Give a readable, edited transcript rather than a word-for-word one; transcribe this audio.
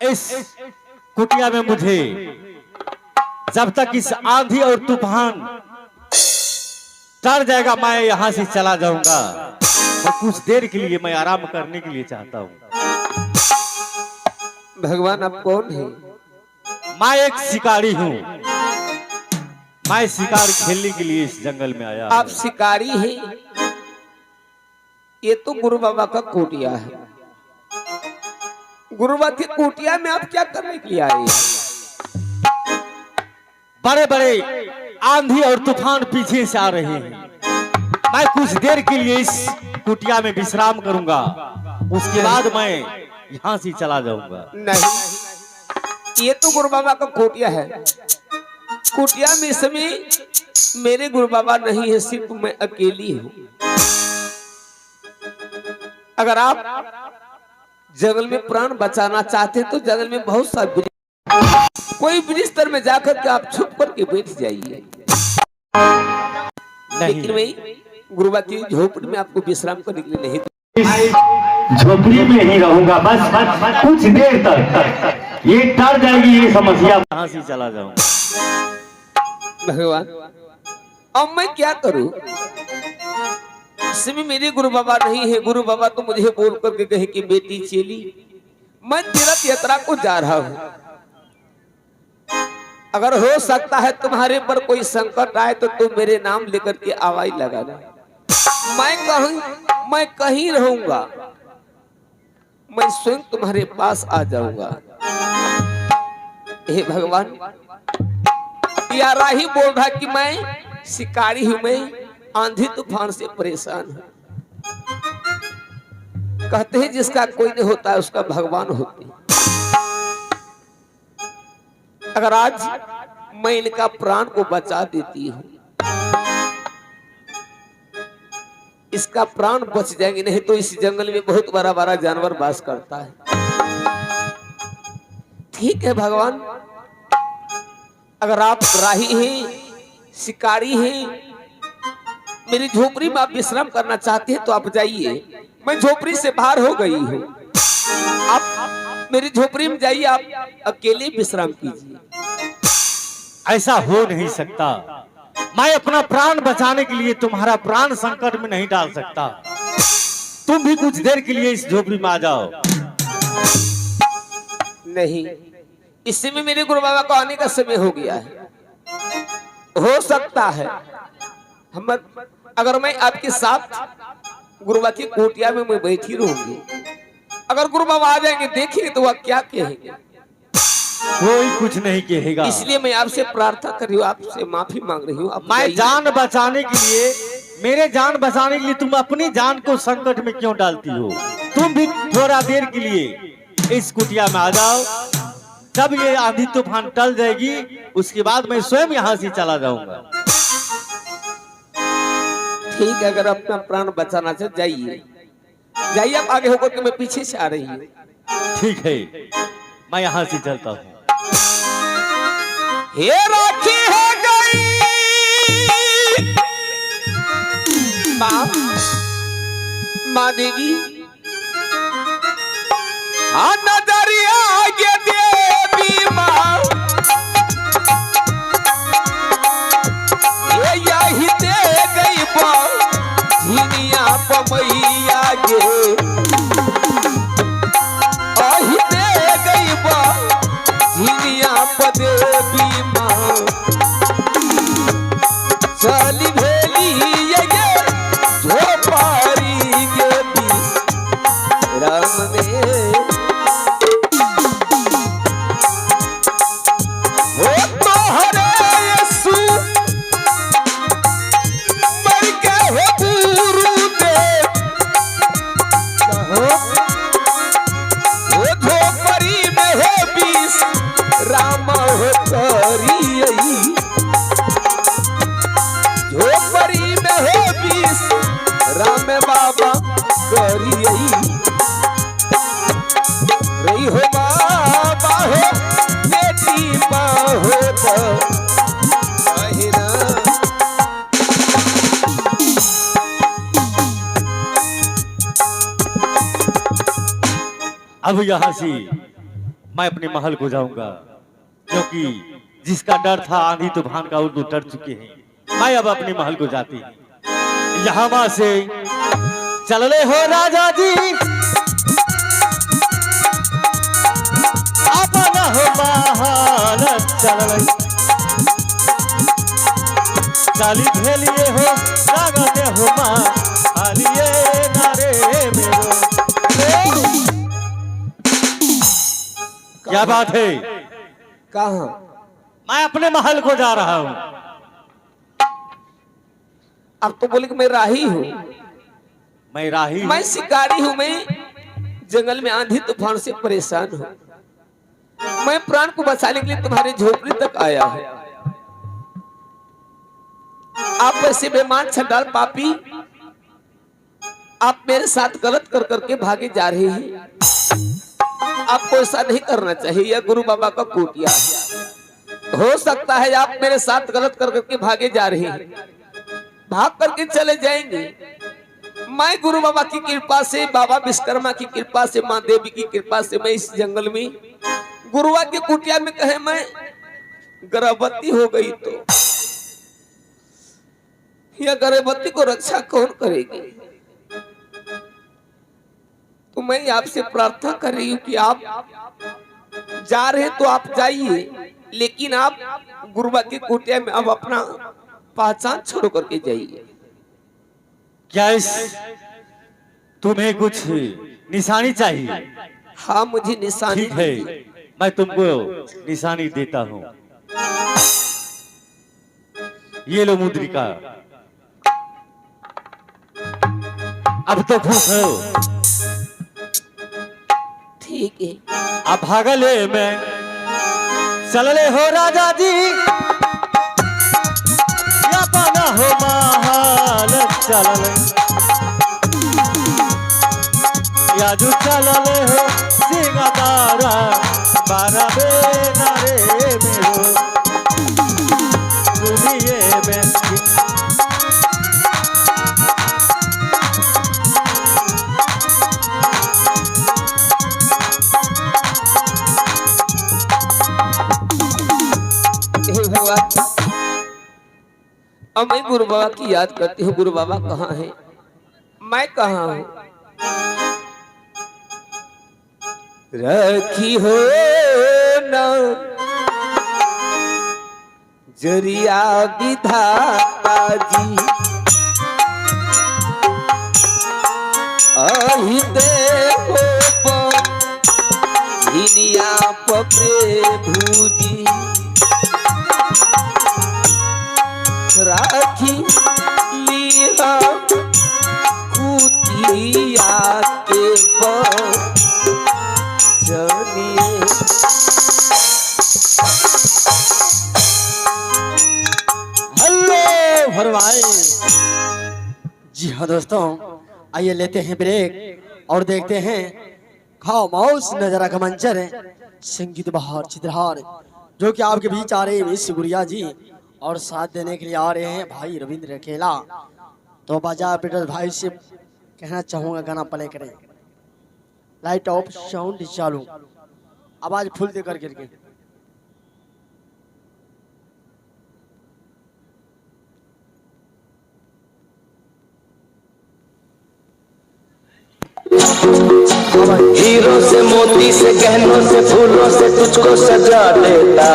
इस कुटिया में मुझे जब तक इस आंधी और तूफान टल जाएगा मैं यहां से चला जाऊंगा। और कुछ देर के लिए मैं आराम करने के लिए चाहता हूं। भगवान आप कौन है? मैं एक शिकारी हूं। मैं शिकार खेलने के लिए इस जंगल में आया। आप शिकारी हैं? ये तो गुरु बाबा का कुटिया है। गुरु बाबा की कुटिया में आप क्या करने के लिए आए हैं? बड़े बड़े आंधी और तूफान पीछे से आ रहे हैं। मैं कुछ देर के लिए इस कुटिया में विश्राम करूंगा। उसके बाद मैं यहां से चला जाऊंगा। नहीं, ये तो गुरु बाबा का कुटिया है। कुटिया में इस समय मेरे गुरु बाबा नहीं है, सिर्फ मैं अकेली हूं। अगर आप जंगल में प्राण बचाना चाहते हैं तो जंगल में बहुत सा कोई बिस्तर में जाकर के आप छुप करके बैठ जाइए। लेकिन वही गुरु बाबा की झोपड़ी में आपको विश्राम करने के लिए नहीं। झोपड़ी में ही रहूंगा बस कुछ देर तक। ये टल जाएगी ये समस्या। कहां से चला जाऊं भगवान? अब मैं क्या करूं? इसमें मेरे गुरु बाबा नहीं है। गुरु बाबा तो मुझे बोल करके कहे कि बेटी चली मैं तीर्थ यात्रा को जा रहा हूं। अगर हो सकता है तुम्हारे पर कोई संकट आए तो तुम मेरे नाम लेकर के आवाज लगाना। मैं कहीं रहूंगा, मैं स्वयं तुम्हारे पास आ जाऊंगा। हे भगवान, यारा ही बोल रहा कि मैं शिकारी हूं, मैं आंधी तूफान से परेशान हूं। कहते हैं जिसका कोई नहीं होता है उसका भगवान होते हैं। अगर आज मैं इनका प्राण को बचा देती हूं, इसका प्राण बच जाएंगे। नहीं तो इस जंगल में बहुत बड़ा बड़ा जानवर वास करता है। ठीक है भगवान, अगर आप राही हैं, शिकारी हैं, मेरी झोपड़ी में आप विश्राम करना चाहते हैं तो आप जाइए। मैं झोपड़ी से बाहर हो गई हूं। आप मेरी झोपड़ी में जाइए, आप अकेले विश्राम कीजिए। ऐसा हो नहीं सकता। मैं अपना प्राण बचाने के लिए तुम्हारा प्राण संकट में नहीं डाल सकता। तुम भी कुछ देर के लिए इस झोपड़ी में आ जाओ। नहीं, इस समय मेरे गुरु बाबा को आने का समय हो गया है। हो सकता है अगर मैं आपके साथ गुरु बाबा की कुटिया में मैं बैठी रहूंगी, अगर गुरु बाबा आ जाएंगे देखेंगे तो वह क्या कहेंगे? कोई कुछ नहीं कहेगा। इसलिए मैं आपसे प्रार्थना कर रही हूँ, आपसे माफी मांग रही हूँ। मैं जान बचाने के लिए, मेरे जान बचाने के लिए तुम अपनी जान को संकट में क्यों डालती हो? तुम भी थोड़ा देर के लिए इस कुटिया में आ जाओ। जब ये आंधी तूफान टल जाएगी उसके बाद मैं स्वयं यहाँ से चला जाऊंगा। ठीक है, अगर अपना प्राण बचाना चाहे जाइए। जाइए आप आगे होकर के मैं पीछे से आ रही हूँ। ठीक है, मैं यहाँ से चलता हूँ। हे राखी है गई माँ देवी, नजरिया ये देवी माँ, ये यही दे गई झिनिया पमैया गे, अही दे गई झिनिया पदेवी माँ, चली भेली ये झोपारी गे राम ने। राम बाबा करिए रही हो बाबा हो बेटी हो तो अब यहाँ से मैं अपने महल को जाऊंगा, क्योंकि जिसका डर था आंधी तूफान का वो डर चुके हैं। मैं अब अपने महल को जाती हूँ। यहाँ से चलले हो राजा जी, अपना हो महल चलले, चाली भेलिए हो लागते हो मालिए नारे मेरो। क्या बात है? कहाँ? मैं अपने महल को जा रहा हूँ। अब तो बोले कि मैं राही हूँ, मैं राही हूँ। मैं शिकारी हूँ, मैं जंगल में आंधी तूफान से परेशान हूँ। मैं प्राण को बचाने के लिए तुम्हारी झोपड़ी तक आया हूँ। आप ऐसे बेमान छंडाल पापी, आप मेरे साथ गलत कर करके भागे जा रहे हैं। आपको ऐसा नहीं करना चाहिए, यह गुरु बाबा का कुटिया है। हो सकता है आप मेरे साथ गलत कर करके भागे जा रहे हैं, भाग करके चले जाएंगे। मैं गुरु बाबा की कृपा से, बाबा विश्वकर्मा की कृपा से, माँ देवी की कृपा से मैं इस जंगल में गुरुआ की कुटिया में कहे मैं गर्भवती हो गई तो यह गर्भवती को रक्षा कौन करेगी? तो मैं आपसे प्रार्थना कर रही हूँ कि आप जा रहे तो आप जाइए, लेकिन आप गुरुआ की कुटिया में अब अपना पहचान छोड़ करके जाइए। क्या इस तुम्हें कुछ निशानी चाहिए? हाँ, मुझे निशानी ठीक है, मैं तुमको निशानी देता हूँ। ये लो मुद्रिका, अब तो खुश हो। ठीक है, अब भागले में चलले हो राजा जी, या पाना हो महल चलले, या जो चलले हो सिंगादारा बारा बेना रे मेरो दुनिये में। अब मैं गुरु बाबा की याद करती हूँ। गुरु बाबा कहाँ है, मैं कहाँ हूँ? रखी हो ना जरिया विधाता जी, अहि देखो हिनिया पपरे भूजी, राखी लिया कुतिया के बचनिए। हेलो भरवाई जी। हाँ दोस्तों, आइए लेते हैं ब्रेक और देखते हैं खामोश नजारा का मंचर है, संगीत बहार चित्रहार, जो कि आपके बीच आ रहे हैं मिस गुड़िया जी, और साथ देने के लिए आ रहे हैं भाई रविंद्र अकेला। तो बाजा पीटर भाई से कहना चाहूंगा गाना प्ले करें। लाइट ऑफ, साउंड चालू, आवाज फुल देकर करके। हीरो से, मोती से, गहनों से, फूलों से तुझको सजा देता,